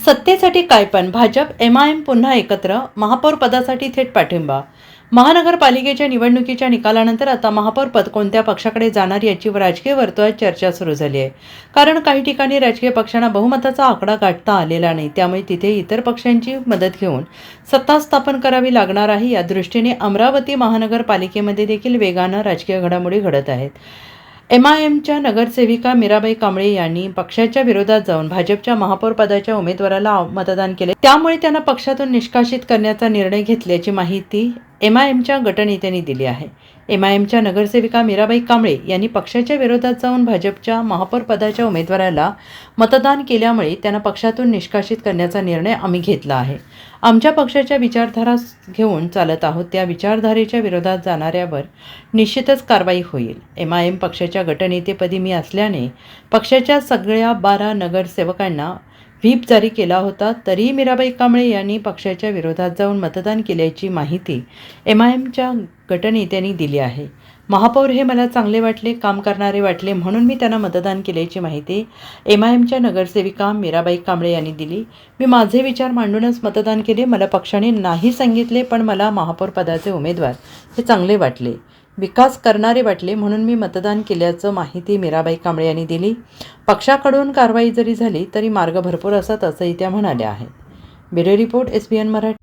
सत्तेसाठी काय पण भाजप एमआयएम पुन्हा एकत्र, महापौर पदासाठी थेट पाठिंबा। महानगरपालिकेच्या निवडणुकीच्या निकालानंतर आता महापौर पद कोणत्या पक्षाकडे जाणार याची राजकीय वर्तुळात चर्चा सुरू झाली आहे। कारण काही ठिकाणी राजकीय पक्षांना बहुमताचा आकडा गाठता आलेला नाही, त्यामुळे तिथे इतर पक्षांची मदत घेऊन सत्ता स्थापन करावी लागणार आहे। या दृष्टीने अमरावती महानगरपालिकेमध्ये देखील वेगानं राजकीय घडामोडी घडत आहेत। एमआयएमच्या नगरसेविका मीराबाई कांबळे यांनी पक्षाच्या विरोधात जाऊन भाजपच्या महापौर पदाच्या उमेदवाराला मतदान केले, त्यामुळे त्यांना पक्षातून निष्कासित करण्याचा निर्णय घेतल्याची माहिती एमआयएमच्या गटनेत्यांनी दिली आहे। एमआयएमच्या नगरसेविका मीराबाई कांबळे यांनी पक्षाच्या विरोधात जाऊन भाजपच्या महापौर पदाच्या उमेदवाराला मतदान केल्यामुळे त्यांना पक्षातून निष्कासित करण्याचा निर्णय आम्ही घेतला आहे। आमच्या पक्षाच्या विचारधारा घेऊन चालत आहोत, त्या विचारधारेच्या विरोधात जाणाऱ्यावर निश्चितच कारवाई होईल। एमआयएम पक्षाच्या गटनेतेपदी मी असल्याने पक्षाच्या सगळ्या 12 नगरसेवकांना व्हीप जारी केला होता, तरीही मीराबाई कांबळे यांनी पक्षाच्या विरोधात जाऊन मतदान केल्याची माहिती एमआयएमच्या गटनेत्यांनी दिली आहे। महापौर हे मला चांगले वाटले, काम करणारे वाटले, म्हणून मी त्यांना मतदान केल्याची माहिती एमआयएमच्या नगरसेविका मीराबाई कांबळे यांनी दिली। मी माझे विचार मांडूनच मतदान केले, मला पक्षाने नाही सांगितले, पण मला महापौर पदाचे उमेदवार हे चांगले वाटले, विकास करणारे वाटले, म्हणून मी मतदान केल्याचं माहिती मीराबाई कांबळे यांनी दिली। पक्षाकडून कारवाई जरी झाली तरी मार्ग भरपूर असतात असंही त्या म्हणाल्या आहेत। Bureau report, SBN Marathi.